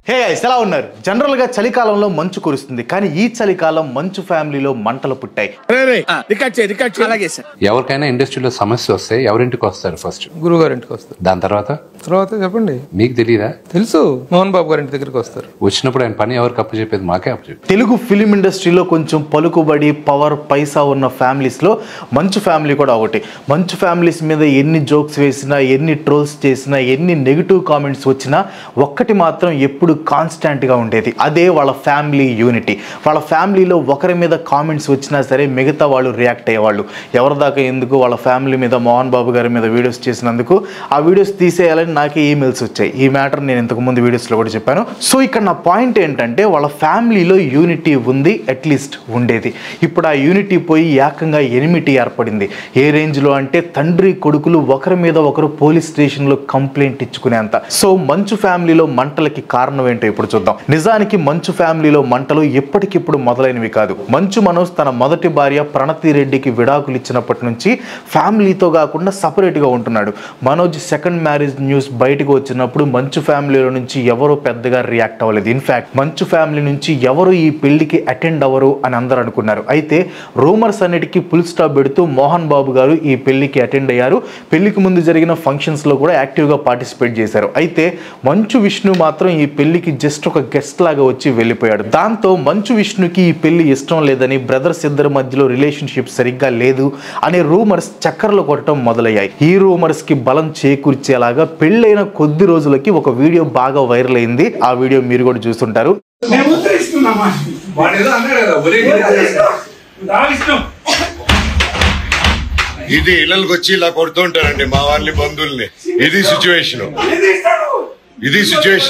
Hey guys ఎలా ఉన్నారు? General గా చలికాలంలో మంచు కురుస్తుంది, కానీ ఈ చలికాలం మంచు ఫ్యామిలీలో మంటలు పుట్టాయి. ఎవరికైనా ఇండస్ట్రీలో సమస్య వస్తే ఎవరింటికి వస్తారు? ఫస్ట్ గురుగారింటికి వస్తారు. దాని తర్వాత చెప్పండి. మీకు తెలియదా? తెలుసు, మోహన్ బాబు గారి ఇంటి దగ్గరికి వస్తారు. వచ్చినప్పుడు ఆయన పని ఎవరికి అప్పచెప్పేది? మాకే అప్పచెప్పేది. తెలుగు ఫిలిం ఇండస్ట్రీలో కొంచెం పలుకుబడి, పవర్, పైసా ఉన్న ఫ్యామిలీస్ లో మంచు ఫ్యామిలీ కూడా ఒకటి. మంచు ఫ్యామిలీస్ మీద ఎన్ని జోక్స్ వేసినా, ఎన్ని ట్రోల్స్ చేసినా, ఎన్ని నెగిటివ్ కామెంట్స్ వచ్చినా ఒక్కటి మాత్రం ఎప్పుడు కాన్స్టాంట్ గా ఉండేది, అదే వాళ్ళ ఫ్యామిలీ యూనిటీ. వాళ్ళ ఫ్యామిలీలో ఒకరి మీద కామెంట్స్ వచ్చినా సరే మిగతా వాళ్ళు రియాక్ట్ అయ్యేవాళ్ళు. ఎవరి దాకా ఎందుకు, వాళ్ళ ఫ్యామిలీ మీద, మోహన్ బాబు గారి మీద వీడియోస్ చేసినందుకు ఆ వీడియోస్ తీసేయాలని నాకే ఈమెయిల్స్ వచ్చాయి. ఈ మ్యాటర్ నేను ఇంతకు ముందు వీడియోస్లో కూడా చెప్పాను. సో ఇక్కడ నా పాయింట్ ఏంటంటే, వాళ్ళ ఫ్యామిలీలో యూనిటీ ఉంది, అట్లీస్ట్ ఉండేది. ఇప్పుడు ఆ యూనిటీ పోయి ఏకంగా ఎనిమిటీ ఏర్పడింది. ఏ రేంజ్లో అంటే తండ్రి కొడుకులు ఒకరి మీద ఒకరు పోలీస్ స్టేషన్లో కంప్లైంట్ ఇచ్చుకునేంత. సో మంచు ఫ్యామిలీలో మంటలకి కారణం ఏంటో ఇప్పుడు చూద్దాం. నిజానికి మంచు ఫ్యామిలీలో మంటలు ఎప్పటికిప్పుడు మొదలైనవి కాదు. మంచు మనోజ్ తన మొదటి భార్య ప్రణతి రెడ్డికి విడాకులు ఇచ్చినప్పటి నుంచి ఫ్యామిలీతో కాకుండా సపరేట్గా ఉంటున్నాడు. మనోజ్ సెకండ్ మ్యారేజ్ న్యూస్ బయటకు వచ్చినప్పుడు మంచు ఫ్యామిలీలో నుంచి ఎవరు పెద్దగా రియాక్ట్ అవ్వలేదు. ఇన్ఫ్యాక్ట్ మంచు ఫ్యామిలీ నుంచి ఎవరు ఈ పెళ్లికి అటెండ్ అవ్వరు అని అందరూ అనుకున్నారు. అయితే రూమర్స్ అన్నిటికీ ఫుల్ స్టాప్ పెడుతూ మోహన్ బాబు గారు ఈ పెళ్లికి అటెండ్ అయ్యారు. పెళ్లికి ముందు జరిగిన ఫంక్షన్స్ లో కూడా యాక్టివ్గా పార్టిసిపేట్ చేశారు. అయితే మంచు విష్ణు మాత్రం ఈ పెళ్లికి జస్ట్ ఒక గెస్ట్ లాగా వచ్చి వెళ్ళిపోయాడు. దాంతో మంచు విష్ణుకి ఈ పెళ్లి ఇష్టం లేదని, బ్రదర్స్ ఇద్దరి మధ్యలో రిలేషన్షిప్ సరిగ్గా లేదు అనే రూమర్స్ చక్కర్లు కొట్టడం మొదలయ్యాయి. ఈ రూమర్స్ కి బలం చేకూర్చేలాగా పెళ్ళైన కొద్ది రోజులకి ఒక వీడియో బాగా వైరల్ అయింది. ఆ వీడియో మీరు కూడా చూస్తుంటారు. ఇది ఇళ్ళకి వచ్చి ఇలా కొడుతూ ఉంటారండి మా వాళ్ళ బంధువుల్ని. ఇది సిచ్యువేషన్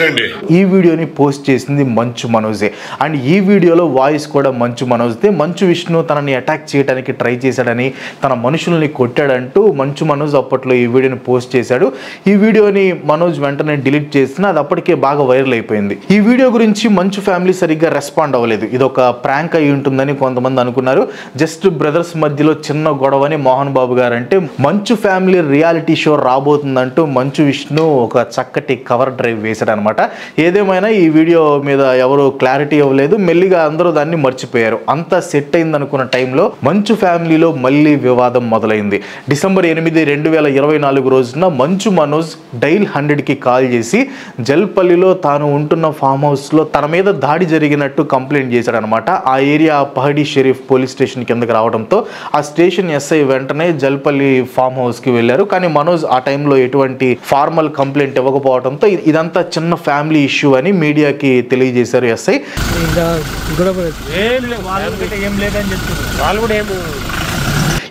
అండి. ఈ వీడియోని పోస్ట్ చేసింది మంచు మనోజే. అండ్ ఈ వీడియోలో వాయిస్ కూడా మంచు మనోజ్దే. మంచు విష్ణు తనని అటాక్ చేయడానికి ట్రై చేశాడని, తన మనుషుల్ని కొట్టాడంటూ మంచు మనోజ్ అప్పట్లో ఈ వీడియోని పోస్ట్ చేశాడు. ఈ వీడియోని మనోజ్ వెంటనే డిలీట్ చేసిన అది అప్పటికే బాగా వైరల్ అయిపోయింది. ఈ వీడియో గురించి మంచు ఫ్యామిలీ సరిగ్గా రెస్పాండ్ అవ్వలేదు. ఇది ఒక ప్రాంక్ అయి ఉంటుందని కొంతమంది అనుకున్నారు. జస్ట్ బ్రదర్స్ మధ్యలో చిన్న గొడవని మోహన్ బాబు గారు అంటే, మంచు family reality show రాబోతుందంటూ Manchu Vishnu ఒక చక్కటి కవర్ డ్రైవ్ వేశాడు అనమాట. ఏదేమైనా ఈ వీడియో మీద ఎవరు క్లారిటీ ఇవ్వలేదు. మెల్లిగా అందరూ దాన్ని మర్చిపోయారు. అంతా సెట్ అయింది అనుకున్న టైంలో మంచు ఫ్యామిలీలో మళ్ళీ వివాదం మొదలైంది. డిసెంబర్ 8, 2024 రోజున మంచు మనోజ్ డైల్ 100కి కాల్ చేసి జల్పల్లిలో తాను ఉంటున్న ఫామ్ హౌస్ లో తన మీద దాడి జరిగినట్టు కంప్లైంట్ చేశాడు అనమాట. ఆ ఏరియా పహడి షరీఫ్ పోలీస్ స్టేషన్ కిందకి రావడంతో ఆ స్టేషన్ ఎస్ఐ వెంటనే జల్పల్లి ఫామ్ హౌస్ కి వెళ్లారు. కానీ మనోజ్ ఆ టైంలో ఎటువంటి ఫార్మల్ కంప్లైంట్ ఇవ్వకపోవడంతో ఇదంతా చిన్న ఫ్యామిలీ ఇష్యూ అని మీడియాకి తెలియజేశారు ఎస్ఐ.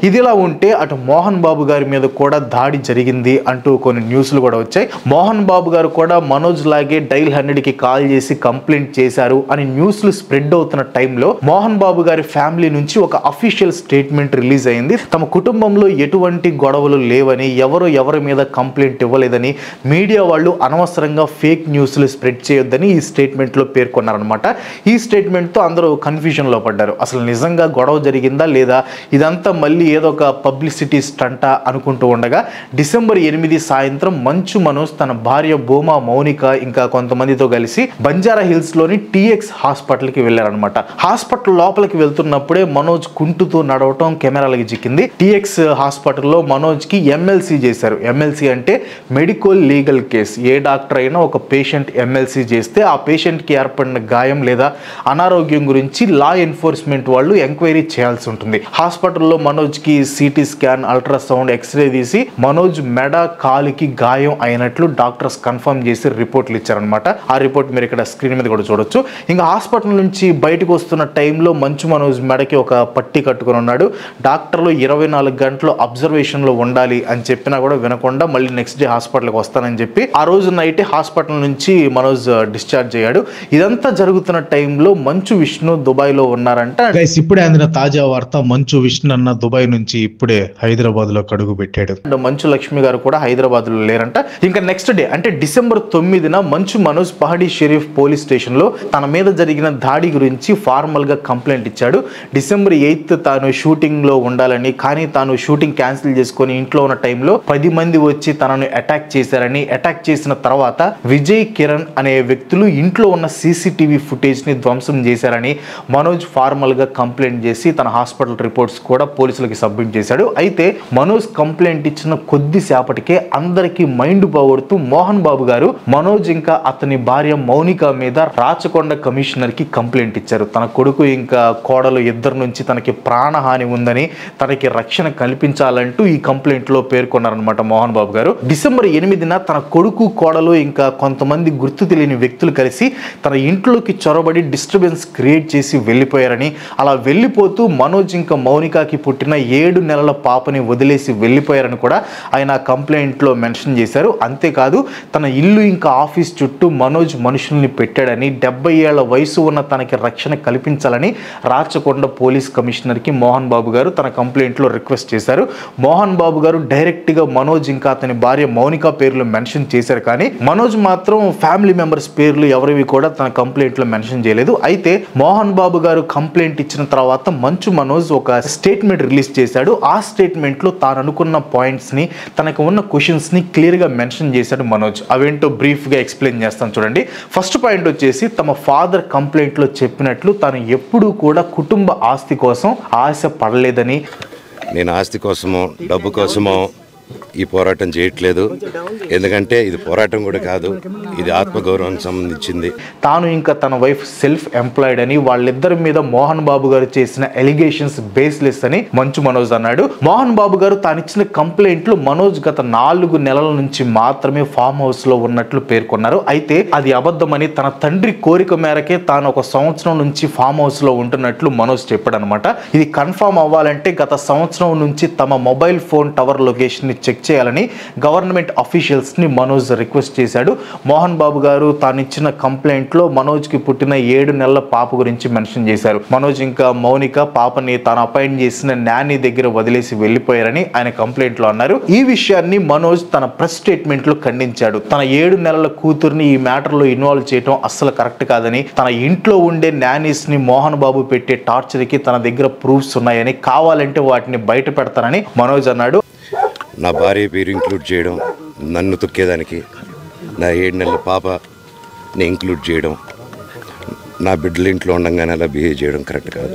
ఇదిలా ఉంటే అటు మోహన్ బాబు గారి మీద కూడా దాడి జరిగింది అంటూ కొన్ని న్యూస్లు కూడా వచ్చాయి. మోహన్ బాబు గారు కూడా మనోజ్ లాగే డైల్ 100కి కాల్ చేసి కంప్లైంట్ చేశారు అని న్యూస్లు స్ప్రెడ్ అవుతున్న టైంలో మోహన్ బాబు గారి ఫ్యామిలీ నుంచి ఒక అఫీషియల్ స్టేట్మెంట్ రిలీజ్ అయింది. తమ కుటుంబంలో ఎటువంటి గొడవలు లేవని, ఎవరి మీద కంప్లైంట్ ఇవ్వలేదని, మీడియా వాళ్ళు అనవసరంగా ఫేక్ న్యూస్లు స్ప్రెడ్ చేయొద్దని ఈ స్టేట్మెంట్లో పేర్కొన్నారనమాట. ఈ స్టేట్మెంట్తో అందరూ కన్ఫ్యూజన్లో పడ్డారు. అసలు నిజంగా గొడవ జరిగిందా లేదా, ఇదంతా మళ్ళీ ఏదో ఒక పబ్లిసిటీ స్టంటా అనుకుంటూ ఉండగా డిసెంబర్ 8 సాయంత్రం మంచు మనోజ్ తన భార్య భూమా మౌనిక ఇంకా కొంతమందితో కలిసి బంజారా హిల్స్ లోని టీఎక్స్ హాస్పిటల్కి వెళ్లారనమాట. హాస్పిటల్ లోపలికి వెళ్తున్నప్పుడే మనోజ్ కుంటుతూ నడవటం కెమెరాలకి చిక్కింది. టీఎక్స్ హాస్పిటల్లో మనోజ్ కి ఎమ్మెల్సీ చేశారు. ఎమ్మెల్సీ అంటే మెడికల్ లీగల్ కేస్. ఏ డాక్టర్ అయినా ఒక పేషెంట్ ఎమ్మెల్సీ చేస్తే ఆ పేషెంట్ కి ఏర్పడిన గాయం లేదా అనారోగ్యం గురించి లా ఎన్ఫోర్స్మెంట్ వాళ్ళు ఎంక్వైరీ చేయాల్సి ఉంటుంది. హాస్పిటల్లో మనోజ్ కి సిటీ స్కాన్, అల్ట్రాసౌండ్, ఎక్స్రే తీసి మనోజ్ మెడ, కాలుకి గాయం అయినట్లు డాక్టర్స్ కన్ఫర్మ్ చేసి రిపోర్ట్లు ఇచ్చారనమాట. ఆ రిపోర్ట్ మీరు ఇక్కడ స్క్రీన్ మీద కూడా చూడొచ్చు. ఇంకా హాస్పిటల్ నుంచి బయటకు వస్తున్న టైంలో మంచు మనోజ్ మెడకి ఒక పట్టి కట్టుకుని ఉన్నాడు. డాక్టర్లు 24 గంటలు అబ్జర్వేషన్ లో ఉండాలి అని చెప్పినా కూడా వినకుండా మళ్ళీ నెక్స్ట్ డే హాస్పిటల్కి వస్తానని చెప్పి ఆ రోజు నైటే హాస్పిటల్ నుంచి మనోజ్ డిశ్చార్జ్ అయ్యాడు. ఇదంతా జరుగుతున్న టైంలో మంచు విష్ణు దుబాయ్ లో ఉన్నారంట. ఇప్పుడే అందిన తాజా వార్త, మంచు విష్ణు అన్న దుబాయ్ నుంచి ఇప్పుడే హైదరాబాద్లో అడుగు పెట్టాడు. మంచు లక్ష్మి గారు కూడా హైదరాబాద్లో లేరంట. ఇంకా నెక్స్ట్ డే అంటే డిసెంబర్ 9న మంచు మనోజ్ పహడి షరీఫ్ పోలీస్ స్టేషన్లో తన మీద జరిగిన దాడి గురించి ఫార్మల్గా కంప్లైంట్ ఇచ్చాడు. డిసెంబర్ 8 తాను షూటింగ్లో ఉండాలని, కానీ తాను షూటింగ్ క్యాన్సిల్ చేసుకొని ఇంట్లో ఉన్న టైంలో 10 మంది వచ్చి తనను అటాక్ చేశారని, అటాక్ చేసిన తర్వాత విజయ్ కిరణ్ అనే వ్యక్తులు ఇంట్లో ఉన్న సీసీటీవీ ఫుటేజ్ని ధ్వంసం చేశారని మనోజ్ ఫార్మల్గా కంప్లైంట్ చేసి తన హాస్పిటల్ రిపోర్ట్స్ కూడా పోలీసులకి సబ్మిట్ చేశాడు. అయితే మనోజ్ కంప్లైంట్ ఇచ్చిన కొద్దిసేపటికే అందరికీ మైండ్ పోగొడుతూ మోహన్ బాబు గారు మనోజ్ ఇంకా అతని భార్య మౌనిక మీద రాచకొండ కమిషనర్ కి కంప్లైంట్ ఇచ్చారు. తన కొడుకు ఇంకా కోడలు ఇద్దరు నుంచి తనకి ప్రాణహాని ఉందని, తనకి రక్షణ కల్పించాలంటూ ఈ కంప్లైంట్ లో పేర్కొన్నారనమాట మోహన్ బాబు గారు. డిసెంబర్ 8న తన కొడుకు కోడలు ఇంకా కొంతమంది గుర్తు తెలియని వ్యక్తులు కలిసి తన ఇంట్లోకి చొరబడి డిస్టర్బెన్స్ క్రియేట్ చేసి వెళ్ళిపోయారని, అలా వెళ్ళిపోతూ మనోజ్ ఇంకా మౌనికకి పుట్టిన 7 నెలల పాపని వదిలేసి వెళ్ళిపోయారని కూడా ఆయన కంప్లైంట్ లో మెన్షన్ చేశారు. అంతేకాదు తన ఇల్లు ఇంకా ఆఫీస్ చుట్టూ మనోజ్ మనుషుల్ని పెట్టాడని, 70 ఏళ్ల వయసు ఉన్న తనకి రక్షణ కల్పించాలని రాచకొండ పోలీస్ కమిషనర్ కి మోహన్ బాబు గారు తన కంప్లైంట్ లో రిక్వెస్ట్ చేశారు. మోహన్ బాబు గారు డైరెక్ట్ గా మనోజ్ ఇంకా అతని భార్య మౌనిక పేర్లు మెన్షన్ చేశారు, కానీ మనోజ్ మాత్రం ఫ్యామిలీ మెంబర్స్ పేర్లు ఎవరివి కూడా తన కంప్లైంట్ లో మెన్షన్ చేయలేదు. అయితే మోహన్ బాబు గారు కంప్లైంట్ ఇచ్చిన తర్వాత మంచు మనోజ్ ఒక స్టేట్మెంట్ రిలీజ్ చేశాడు. ఆ స్టేట్మెంట్ లో తాను అనుకున్న పాయింట్స్ ని, తనకు ఉన్న క్వశ్చన్స్ ని క్లియర్ గా మెన్షన్ చేశాడు మనోజ్. అవేంటో బ్రీఫ్ గా ఎక్స్ప్లెయిన్ చేస్తాను చూడండి. ఫస్ట్ పాయింట్ వచ్చేసి తమ ఫాదర్ కంప్లైంట్ లో చెప్పినట్లు తాను ఎప్పుడూ కూడా కుటుంబ ఆస్తి కోసం ఆశ పడలేదని, నేను ఆస్తి కోసమో డబ్బు కోసమో ఈ పోరాటం చేయట్లేదు. ఎందుకంటే ఇది పోరాటం కూడా కాదు, ఇది ఆత్మగౌరవానికి సంబంధించింది. తాను ఇంకా తన వైఫ్ సెల్ఫ్ ఎంప్లాయిడ్ అని, వాళ్ళిద్దరి మీద మోహన్ బాబు గారు చేసిన ఎలిగేషన్స్ బేస్లెస్ అని మంచు మనోజ్ అన్నాడు. మోహన్ బాబు గారు తాను ఇచ్చిన కంప్లైంట్ లో మనోజ్ గత 4 నెలల నుంచి మాత్రమే ఫామ్ హౌస్ లో ఉన్నట్లు పేర్కొన్నారు. అయితే అది అబద్ధమని, తన తండ్రి కోరిక మేరకే తాను 1 సంవత్సరం నుంచి ఫామ్ హౌస్ లో ఉంటున్నట్లు మనోజ్ చెప్పాడు అనమాట. ఇది కన్ఫర్మ్ అవ్వాలంటే గత సంవత్సరం నుంచి తమ మొబైల్ ఫోన్ టవర్ లొకేషన్ ని చెక్ చేయాలని గవర్నమెంట్ అఫీషియల్స్ ని మనోజ్ రిక్వెస్ట్ చేశాడు. మోహన్ బాబు గారు తాను ఇచ్చిన కంప్లైంట్ లో మనోజ్ కి పుట్టిన 7 నెలల పాప గురించి మెన్షన్ చేశారు. మనోజ్ ఇంకా మౌనిక పాపని తాను అపాయింట్ చేసిన నాని దగ్గర వదిలేసి వెళ్లిపోయారని ఆయన కంప్లైంట్ లో అన్నారు. ఈ విషయాన్ని మనోజ్ తన ప్రెస్ స్టేట్మెంట్ లో ఖండించాడు. తన 7 నెలల కూతుర్ని ఈ మ్యాటర్ లో ఇన్వాల్వ్ చేయడం అస్సలు కరెక్ట్ కాదని, తన ఇంట్లో ఉండే నానీస్ ని మోహన్ బాబు పెట్టే టార్చర్ కి తన దగ్గర ప్రూఫ్స్ ఉన్నాయని, కావాలంటే వాటిని బయట పెడతానని మనోజ్ అన్నాడు. నా భార్య పేరు ఇంక్లూడ్ చేయడం, నన్ను తొక్కేదానికి నా 7 నెలల పాపని ఇంక్లూడ్ చేయడం, నా బిడ్డల ఇంట్లో ఉండగానే అలా బిహేవ్ చేయడం కరెక్ట్ కాదు.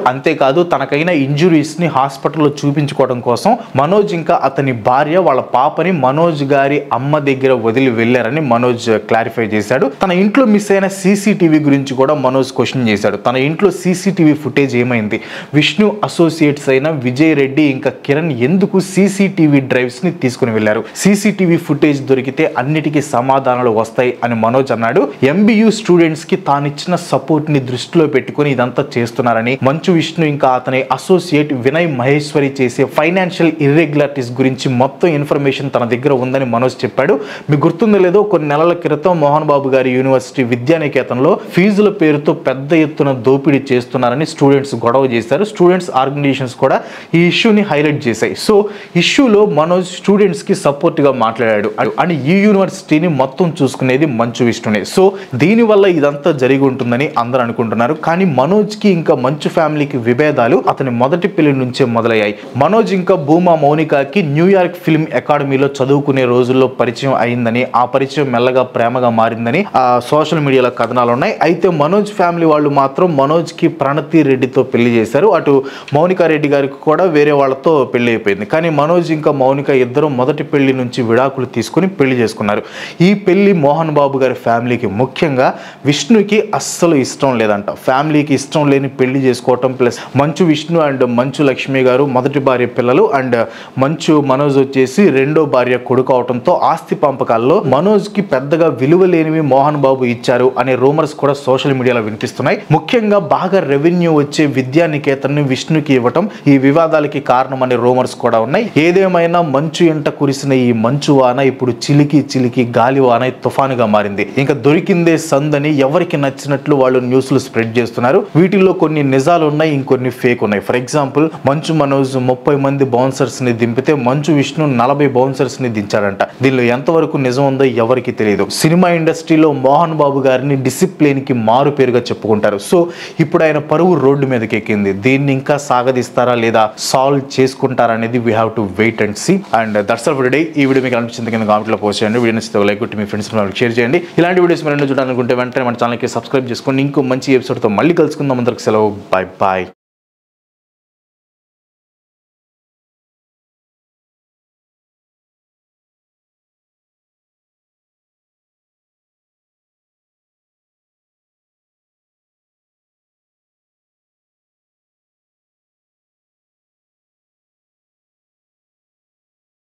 అంతేకాదు తనకైన ఇంజురీస్ ని హాస్పిటల్లో చూపించుకోవడం కోసం మనోజ్ ఇంకా అతని భార్య వాళ్ళ పాపని మనోజ్ గారి అమ్మ దగ్గర వదిలి వెళ్లారని మనోజ్ క్లారిఫై చేశాడు. తన ఇంట్లో మిస్ అయిన సీసీటీవీ గురించి కూడా మనోజ్ క్వశ్చన్ చేశాడు. తన ఇంట్లో సీసీటీవీ ఫుటేజ్ ఏమైంది, విష్ణు అసోసియేట్స్ అయిన విజయ్ రెడ్డి ఇంకా కిరణ్ ఎందుకు సీసీటీవీ డ్రైవ్స్ ని తీసుకుని వెళ్లారు, సీసీటీవీ ఫుటేజ్ దొరికితే అన్నిటికీ సమాధానాలు వస్తాయి అని మనోజ్ అన్నాడు. ఎంబీయూ స్టూడెంట్స్ కి తానిచ్చిన సపోర్ట్ ని దృష్టిలో పెట్టుకుని ఇదంతా చేస్తున్నారని, మంచు విష్ణు ఇంకా అతని అసోసియేట్ వినయ్ మహేశ్వరి చేసే ఫైనాన్షియల్ ఇర్రెగ్యులారిటీస్ గురించి మొత్తం ఇన్ఫర్మేషన్ తన దగ్గర ఉందని మనోజ్ చెప్పాడు. మీకు గుర్తుందో లేదో కొన్ని నెలల క్రితం మోహన్ బాబు గారి యూనివర్సిటీ విద్యానికేతన్లో ఫీజుల పేరుతో పెద్ద ఎత్తున దోపిడీ చేస్తున్నారని స్టూడెంట్స్ గొడవ చేశారు. స్టూడెంట్స్ ఆర్గనైజేషన్స్ కూడా ఈ ఇష్యూని హైలైట్ చేశాయి. సో ఇష్యూలో మనోజ్ స్టూడెంట్స్ కి సపోర్ట్ గా మాట్లాడాడు అని ఈ యూనివర్సిటీని మొత్తం చూసుకునేది మంచు విష్ణునే. సో దీనివల్ల ఇదంతా జరిగి ఉంటుందని అందరూ అనుకుంటున్నారు. కానీ మనోజ్ కి ఇంకా మంచు ఫ్యామిలీకి విభేదాలు అతని మొదటి పెళ్లి నుంచే మొదలయ్యాయి. మనోజ్ ఇంకా భూమా మౌనికకి న్యూయార్క్ ఫిల్మ్ అకాడమీలో చదువుకునే రోజుల్లో పరిచయం అయిందని, ఆ పరిచయం మెల్లగా ప్రేమగా మారిందని సోషల్ మీడియాలో కథనాలు ఉన్నాయి. అయితే మనోజ్ ఫ్యామిలీ వాళ్ళు మాత్రం మనోజ్ కి ప్రణతి రెడ్డితో పెళ్లి చేశారు. అటు మౌనిక రెడ్డి గారికి కూడా వేరే వాళ్ళతో పెళ్లి అయిపోయింది. కానీ మనోజ్ ఇంకా మౌనిక ఇద్దరు మొదటి పెళ్లి నుంచి విడాకులు తీసుకుని పెళ్లి చేసుకున్నారు. ఈ పెళ్లి మోహన్ బాబు గారి ఫ్యామిలీకి, ముఖ్యంగా విష్ణుకి అస్సలు ఇష్టం లేదంట. ఫ్యామిలీకి ఇష్టం లేని పెళ్లి చేసుకోవటం, ప్లస్ మంచు విష్ణు అండ్ మంచు లక్ష్మి గారు మొదటి భార్య పిల్లలు అండ్ మంచు మనోజ్ వచ్చేసి రెండో భార్య కొడుకు అవడంతో ఆస్తి పంపకాల్లో మనోజ్ కి పెద్దగా విలువ లేనివి మోహన్ బాబు ఇచ్చారు అనే రూమర్స్ కూడా సోషల్ మీడియాలో వినిపిస్తున్నాయి. ముఖ్యంగా బాగా రెవెన్యూ వచ్చే విద్యానికేతన్ విష్ణుకి ఇవ్వటం ఈ వివాదాలకి కారణం అనే రూమర్స్ కూడా ఉన్నాయి. ఏదేమైనా మంచు ఎంట కురిసిన ఈ మంచు వాన ఇప్పుడు చిలికి చిలికి గాలి వాన తుఫానుగా మారింది. ఇంకా దొరికిందే సందని ఎవరికి నచ్చినట్లు వాళ్ళు న్యూస్లు స్ప్రెడ్ చేస్తున్నారు. వీటిల్లో కొన్ని నిజాలు నిజాలు ఉన్నాయి, ఇంకొన్ని ఫేక్ ఉన్నాయి. ఫర్ ఎగ్జాంపుల్ మంచు మనోజ్ 30 మంది బౌన్సర్స్ ని దింపితే మంచు విష్ణు 40 బౌన్సర్స్ ని దించాడంట. దీనిలో ఎంతవరకు నిజం ఉందో ఎవరికి తెలియదు. సినిమా ఇండస్ట్రీలో మోహన్ బాబు గారిని డిసిప్లిన్ కి మారు పేరుగా చెప్పుకుంటారు. సో ఇప్పుడు ఆయన పరువు రోడ్డు మీదకి ఎక్కింది. దీన్ని ఇంకా సాగదీస్తారా లేదా సాల్వ్ చేసుకుంటారా అనేది we have to wait and see. And that's all for today. ఈ వీడియో మీకు అనిపించింది కింద కామెంట్ లో పోస్ట్ చేయండి. వీడియో నచ్చితే లైక్ కొట్టి మీ ఫ్రెండ్స్ షేర్ చేయండి. ఇలాంటి వీడియోస్ మీరు చూడాలనుకుంటే వెంటనే మన ఛానల్కి సబ్స్క్రైబ్ చేసుకోండి. ఇంకో మంచి ఎపిసోడ్తో మళ్ళీ కలుసుకుందాం. అందరికి సెలవు. Bye bye.